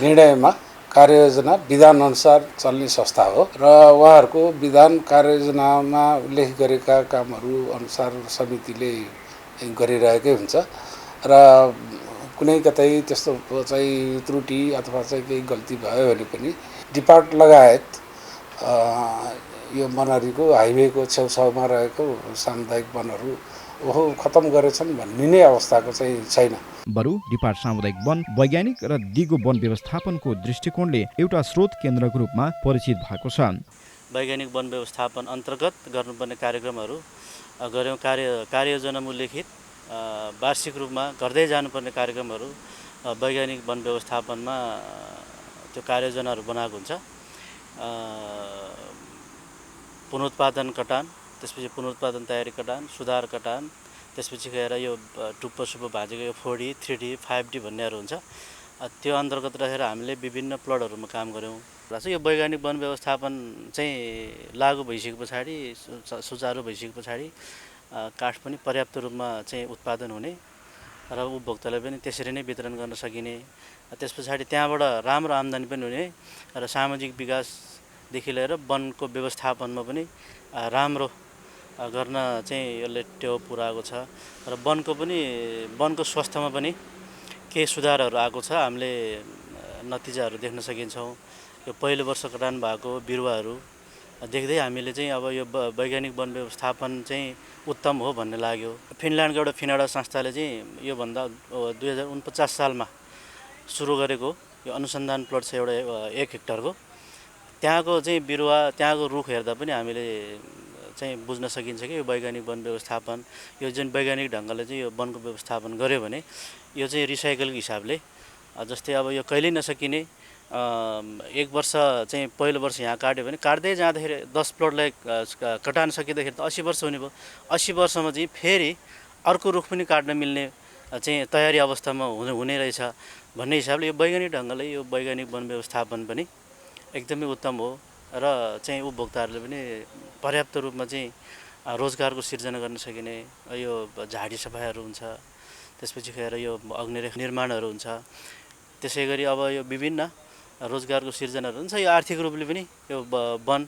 निर्णयमा कार्ययोजना विधानअनुसार चल्ने संस्था हो र उहाँहरूको विधान कार्ययोजनामा उल्लेख गरेका कामहरू अनुसार समितिले गरिरहेकै हुन्छ र कुनै कतै त्यस्तो चाहिँ त्रुटि अथवा चाहिँ केही गल्ती भयो भने पनि डिपार्ट लगायत यो मनहरीको हाइवेको छेउछाउमा रहेको सामुदायिक वनहरू ओहो खतम गरेछन् भन्ने नै अवस्थाको चाहिँ छैन।
बरु डिपार्ट सामुदायिक वन वैज्ञानिक र दिगो वन व्यवस्थापनको दृष्टिकोणले एउटा स्रोत केन्द्रको रूपमा परिचित भएको छ।
वैज्ञानिक वन व्यवस्थापन अन्तर्गत गर्नुपर्ने कार्यक्रमहरू गऱ्यौँ। कार्ययोजनामा उल्लेखित वार्षिक रूपमा गर्दै जानुपर्ने कार्यक्रमहरू वैज्ञानिक वन व्यवस्थापनमा त्यो कार्ययोजनाहरू बनाएको हुन्छ। पुनरुत्पादन कटान, त्यसपछि पुनरुत्पादन तयारी कटान, सुधार कटान, त्यसपछि गएर यो टुप्पो सुप्पो भाँचेको यो 4D, 3D, 5D भन्नेहरू हुन्छ। त्यो अन्तर्गत रहेर हामीले विभिन्न प्लटहरूमा काम गऱ्यौँ। यो वैज्ञानिक वन व्यवस्थापन चाहिँ लागू भइसके पछाडि, सुचारू भइसके पछाडि काठ पनि पर्याप्त रूपमा चाहिँ उत्पादन हुने र उपभोक्तालाई पनि त्यसरी नै वितरण गर्न सकिने, त्यस पछाडि त्यहाँबाट राम्रो आम्दानी पनि हुने र सामाजिक विकासदेखि लिएर वनको व्यवस्थापनमा पनि राम्रो गर्न चाहिँ यसले टेवा पुऱ्याएको छ र वनको स्वास्थ्यमा पनि केही सुधारहरू आएको छ। हामीले नतिजाहरू देख्न सकिन्छौँ। यो पहिलो वर्ष कटान भएको बिरुवाहरू देख्दै हामीले चाहिँ अब यो वैज्ञानिक वन व्यवस्थापन चाहिँ उत्तम हो भन्ने लाग्यो। फिनल्यान्डको एउटा फिनाडा संस्थाले चाहिँ योभन्दा 2049 सालमा सुरु गरेको यो अनुसन्धान प्लट छ एउटा 1 हेक्टरको। त्यहाँको चाहिँ बिरुवा, त्यहाँको रुख हेर्दा पनि हामीले चाहिँ बुझ्न सकिन्छ कि यो वैज्ञानिक वन व्यवस्थापन, यो जुन वैज्ञानिक ढङ्गले चाहिँ यो वनको व्यवस्थापन गर्यो भने यो चाहिँ रिसाइकलको हिसाबले, जस्तै अब यो कहिल्यै नसकिने 1 वर्ष चाहिँ पहिलो वर्ष यहाँ काट्यो भने काट्दै जाँदाखेरि 10 प्लटलाई कटान सकिँदाखेरि त 80 वर्ष हुने भयो। 80 वर्षमा चाहिँ फेरि अर्को रुख पनि काट्न मिल्ने चाहिँ तयारी अवस्थामा हुने रहेछ भन्ने हिसाबले यो वैज्ञानिक ढङ्गले यो वैज्ञानिक वन व्यवस्थापन पनि एकदमै उत्तम हो र चाहिँ उपभोक्ताहरूले पनि पर्याप्त रूपमा चाहिँ रोजगारको सिर्जना गर्न सकिने यो झाडी सफाइहरू हुन्छ, त्यसपछि गएर यो अग्निरेखा निर्माणहरू हुन्छ, त्यसै गरी अब यो विभिन्न रोजगारको सिर्जनाहरू हुन्छ। यो आर्थिक रूपले पनि यो वन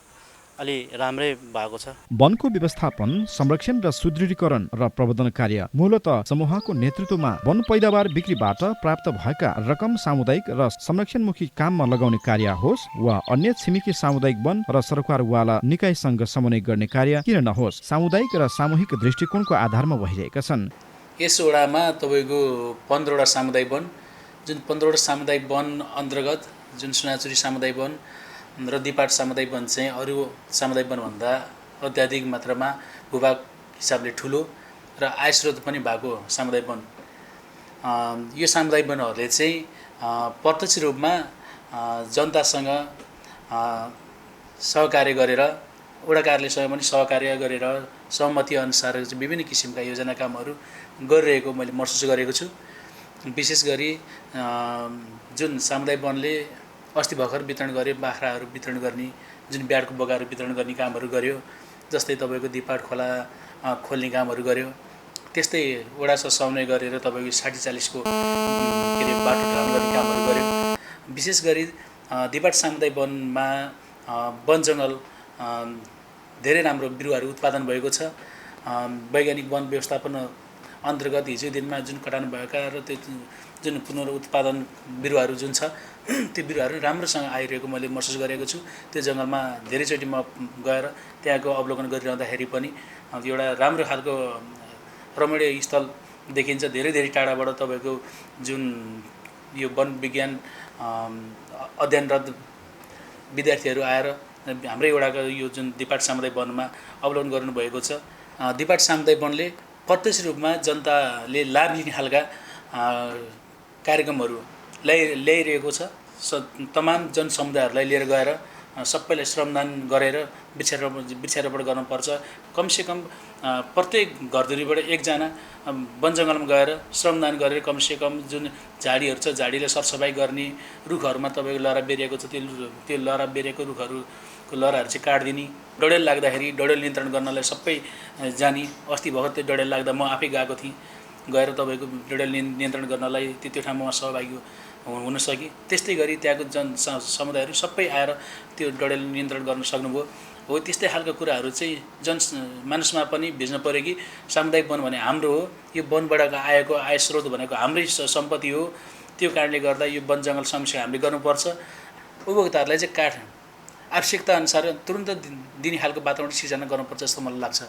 अलि राम्रै भएको छ।
वनको व्यवस्थापन, संरक्षण र सुदृढीकरण र प्रबन्धन कार्य मूलतः समूहको नेतृत्वमा वन पैदावार बिक्रीबाट प्राप्त भएका रकम सामुदायिक र संरक्षणमुखी काममा लगाउने कार्य होस् वा अन्य छिमेकी सामुदायिक वन र सरकारवाला निकायसँग समन्वय गर्ने कार्य किन नहोस्, सामुदायिक र सामूहिक दृष्टिकोणको आधारमा भइरहेका छन्।
यस वडामा तपाईँको 15वटा सामुदायिक वन, जुन 15वटा सामुदायिक वन अन्तर्गत जुन सुनाचुरी सामुदायिक वन र दिपाट सामुदायिक वन चाहिँ अरू सामुदायिक वनभन्दा अत्याधिक मात्रामा भूभाग हिसाबले ठुलो र आयस्रोत पनि भएको सामुदायिक वन। यो सामुदायिक वनहरूले चाहिँ प्रत्यक्ष रूपमा जनतासँग सहकार्य गरेर, वडा कार्यालयसँग पनि सहकार्य गरेर सहमति अनुसार विभिन्न किसिमका योजना कामहरू गरिरहेको मैले महसुस गरेको छु। विशेष गरी जुन सामुदायिक वनले अस्ति भर्खर वितरण गरे बाख्राहरू वितरण गर्ने, जुन ब्याडको बगाहरू वितरण गर्ने कामहरू गर्यो, जस्तै तपाईँको दिपाट खोला खोल्ने कामहरू गर्यो। त्यस्तै वडासँग समन्वय गरेर तपाईँको 60-40 को के अरे बाटो ढाल गर्ने कामहरू गर्यो। विशेष गरी दिपाट सामुदायिक वनमा वन जङ्गल धेरै राम्रो बिरुवाहरू उत्पादन भएको छ। वैज्ञानिक वन व्यवस्थापन अन्तर्गत हिजो दिनमा जुन कटान भएका र त्यो जुन पुनरुत्पादन बिरुवाहरू जुन छ त्यो बिरुवाहरू राम्रोसँग आइरहेको मैले महसुस गरेको छु। त्यो जङ्गलमा धेरैचोटि म गएर त्यहाँको अवलोकन गरिरहँदाखेरि पनि एउटा राम्रो खालको रमणीय स्थल देखिन्छ। धेरै धेरै टाढाबाट तपाईँको जुन यो वन विज्ञान अध्ययनरत विद्यार्थीहरू आएर हाम्रै वडाको यो जुन दिपाट सामुदायिक वनमा अवलोकन गर्नुभएको छ। दिपाट सामुदायिक वनले प्रत्यक्ष रूपमा जनताले लाभ लिने खालका कार्यक्रमहरू ल्याइरहेको छ। तमाम जनसमुदायहरूलाई लिएर गएर सबैलाई श्रमदान गरेर वृक्षारोपण गर्नुपर्छ। कमसेकम प्रत्येक घरधुरीबाट एकजना वन जङ्गलमा गएर श्रमदान गरेर कमसेकम जुन झाडीहरू छ झाडीलाई सरसफाइ गर्ने, रुखहरूमा तपाईँको लहरा बेरिएको छ त्यो लहरा बेरिएको रुखहरूको लहराहरू चाहिँ काटिदिने, डडेल लाग्दाखेरि डडेल नियन्त्रण गर्नलाई सबै जाने। अस्ति भर्खर त्यो डडेल लाग्दा म आफै गएको थिएँ, गएर तपाईँको डडेल नियन्त्रण गर्नलाई त्यो ठाउँमा सहभागी हुन सके। त्यस्तै गरी त्यहाँको समुदायहरू सबै आएर त्यो डडेल नियन्त्रण गर्न सक्नुभयो। हो त्यस्तै खालको कुराहरू चाहिँ जनमानसमा पनि भिज्न पऱ्यो कि सामुदायिक वन भने हाम्रो हो, यो वनबाट आएको आय स्रोत भनेको हाम्रै सम्पत्ति हो। त्यो कारणले गर्दा यो वन जङ्गल संरक्षण हामीले गर्नुपर्छ। उपभोक्ताहरूलाई चाहिँ काठ आवश्यकता अनुसार तुरुन्त दिने खालको वातावरण सिर्जना गर्नुपर्छ जस्तो मलाई लाग्छ।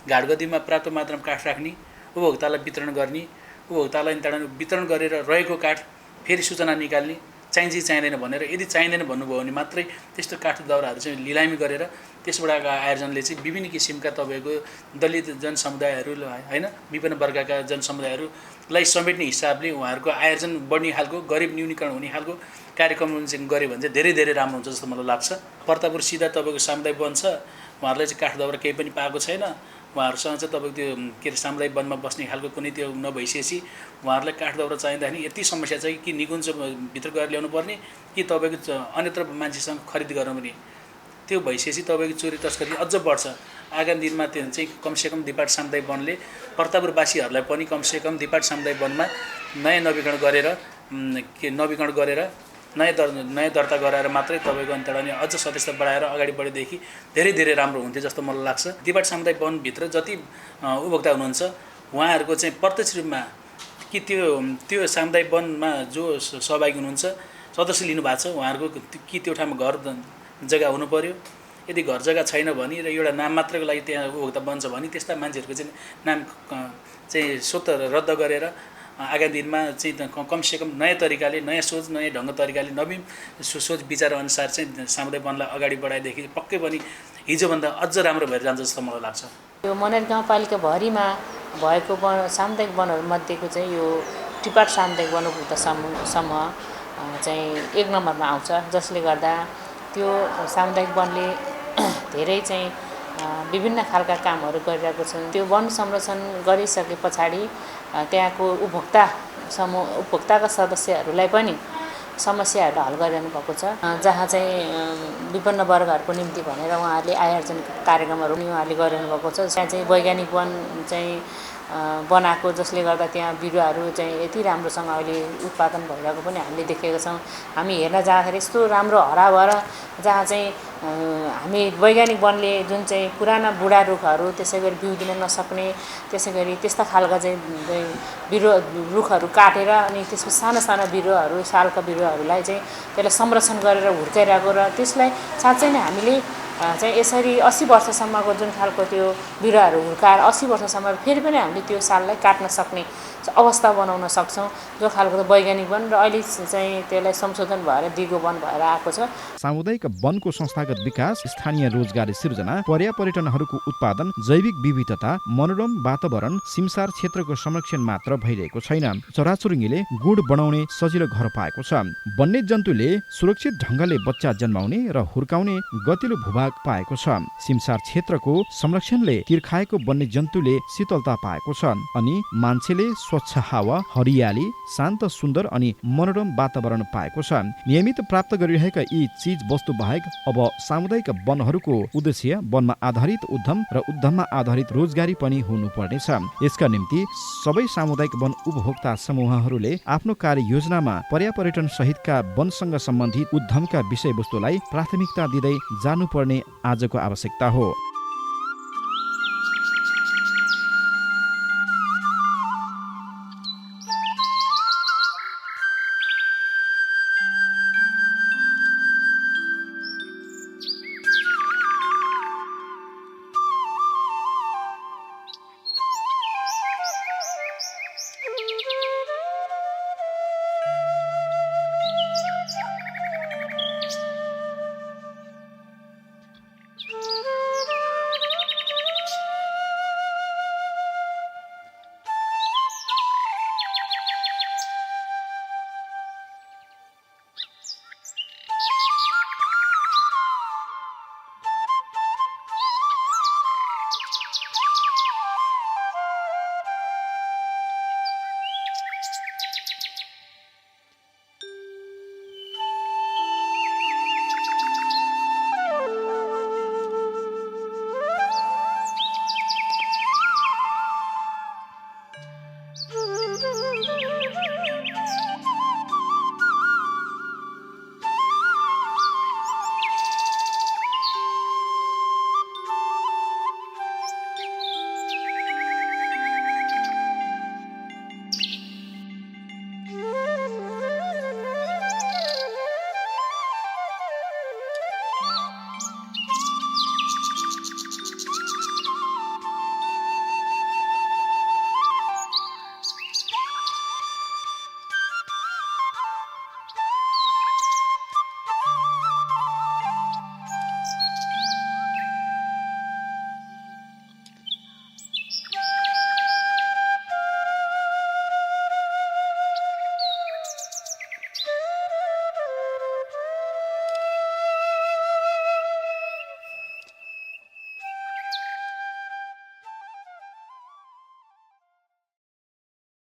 घाटगतिमा पर्याप्त मात्रामा काठ राख्ने, उपभोक्तालाई वितरण गर्ने, उपभोक्तालाई त्यहाँबाट वितरण गरेर रहेको काठ फेरि सूचना निकाल्ने, चाहिन्छ चाहिँदैन भनेर, यदि चाहिँदैन भन्नुभयो भने मात्रै त्यस्तो काठ दाउराहरू चाहिँ लिलामी गरेर त्यसबाट आयोजनले चाहिँ विभिन्न किसिमका तपाईँको दलित जनसमुदायहरू होइन विभिन्न वर्गका जनसमुदायहरूलाई समेट्ने हिसाबले उहाँहरूको आयोजन बढ्ने खालको, गरिब न्यूनीकरण हुने खालको कार्यक्रम चाहिँ गऱ्यो भने चाहिँ धेरै धेरै राम्रो हुन्छ जस्तो मलाई लाग्छ। पर्तापुर सिधा तपाईँको सामुदायिक वन छ, उहाँहरूले चाहिँ काठ दाउरा केही पनि पाएको छैन। उहाँहरूसँग चाहिँ तपाईँको त्यो के अरे सामुदायिक वनमा बस्ने खालको कुनै त्यो नभइसकेपछि उहाँहरूलाई काठ दाउरा चाहिँदाखेरि यति समस्या चाहिँ कि निकुञ्ज भित्र गएर ल्याउनु पर्ने कि तपाईँको अन्यत्र मान्छेसँग खरिद गर्नुपर्ने, त्यो भइसकेपछि तपाईँको चोरी तस्करी अझ बढ्छ। आगामी दिनमा त्यो चाहिँ कमसेकम दिपाट सामुदायिक वनले पर्तापुरवासीहरूलाई पनि कमसेकम दिपाट सामुदायिक वनमा नयाँ नवीकरण गरेर नयाँ दर्ता गराएर मात्रै तपाईँको अन्तर्गत अझ सदस्यता बढाएर अगाडि बढेदेखि धेरै धेरै राम्रो हुन्थ्यो जस्तो मलाई लाग्छ। दिपाट सामुदायिक वनभित्र जति उपभोक्ता हुनुहुन्छ उहाँहरूको चाहिँ प्रत्यक्ष रूपमा कि त्यो सामुदायिक वनमा जो सहभागी हुनुहुन्छ सदस्य लिनुभएको छ उहाँहरूको कि त्यो ठाउँमा घर जग्गा हुनु पर्यो। यदि घर जग्गा छैन भने र एउटा नाम मात्रको लागि त्यहाँ उपभोक्ता बन्छ भने त्यस्ता मान्छेहरूको चाहिँ नाम चाहिँ स्वतः रद्द गरेर आगामी दिनमा चाहिँ कमसेकम नयाँ तरिकाले, नयाँ सोच, नयाँ ढङ्ग तरिकाले, नवीन सोच विचार अनुसार चाहिँ सामुदायिक वनलाई अगाडि बढाएदेखि पक्कै पनि हिजोभन्दा अझ राम्रो भएर जान्छ जस्तो मलाई लाग्छ।
यो मनारी गाउँपालिकाभरिमा भएको सामुदायिक वनहरूमध्येको चाहिँ यो टिपाट सामुदायिक वन उपभोक्ता समूह चाहिँ 1 नम्बरमा आउँछ, जसले गर्दा त्यो सामुदायिक वनले धेरै चाहिँ विभिन्न खालका कामहरू गरिरहेको छन्। त्यो वन संरक्षण गरिसके पछाडि त्यहाँको उपभोक्ताका सदस्यहरूलाई पनि समस्याहरू हल गरिरहनु भएको छ। जहाँ चाहिँ विभिन्न वर्गहरूको निम्ति भनेर उहाँहरूले आयोजन कार्यक्रमहरू पनि उहाँहरूले गरिरहनु भएको छ। त्यहाँ चाहिँ वैज्ञानिक वन चाहिँ बनाएको, जसले गर्दा त्यहाँ बिरुवाहरू चाहिँ यति राम्रोसँग अहिले उत्पादन भइरहेको पनि हामीले देखेका छौँ। हामी हेर्न जाँदाखेरि यस्तो राम्रो हराभरा, जहाँ चाहिँ हामी वैज्ञानिक वनले जुन चाहिँ पुराना बुढा रुखहरू त्यसै गरी बिउ दिन नसक्ने, त्यसै गरी त्यस्ता खालका चाहिँ रुखहरू काटेर अनि त्यसको साना साना बिरुवाहरू, सालका बिरुवाहरूलाई चाहिँ त्यसलाई संरक्षण गरेर हुर्काइरहेको र त्यसलाई साँच्चै नै हामीले चाहिँ यसरी 80 वर्षसम्मको जुन खालको त्यो बिरुवाहरू हुर्काएर 80 वर्षसम्म फेरि पनि हामीले त्यो साललाई काट्न सक्ने अवस्था बनाउन सक्छौँ, जो खालको वैज्ञानिक वन र अहिले चाहिँ त्यसलाई संशोधन भएर दिगो वन भएर आएको छ।
सामुदायिक वनको संस्थागत विकास, स्थानीय रोजगारी सृजना, पर्यापर्यटनहरूको उत्पादन, जैविक विविधता, मनोरम वातावरण, सिमसार क्षेत्रको संरक्षण मात्र भइरहेको छैन। चराचुरुङ्गीले गुड बनाउने सजिलो घर पाएको छ। वन्य जन्तुले सुरक्षित ढङ्गले बच्चा जन्माउने र हुर्काउने गतिलो भूभाग पाएको छ। सिमसार क्षेत्रको संरक्षणले तिर्खाएको वन्य जन्तुले शीतलता पाएको छ अनि मान्छेले स्वच्छ हावा, हरियाली, शान्त सुन्दर अनि मनोरम वातावरण पाएको छ। नियमित प्राप्त गरिरहेका यी चीज वस्तु बाहेक अब सामुदायिक वनहरूको उद्देश्य वनमा आधारित उद्यम र उद्यममा आधारित रोजगारी पनि हुनुपर्नेछ। यसका निम्ति सबै सामुदायिक वन उपभोक्ता समूहहरूले आफ्नो कार्ययोजनामा पर्यापर्यटन सहितका वनसँग सम्बन्धित उद्यमका विषयवस्तुलाई प्राथमिकता दिँदै जानुपर्ने आजको आवश्यकता हो।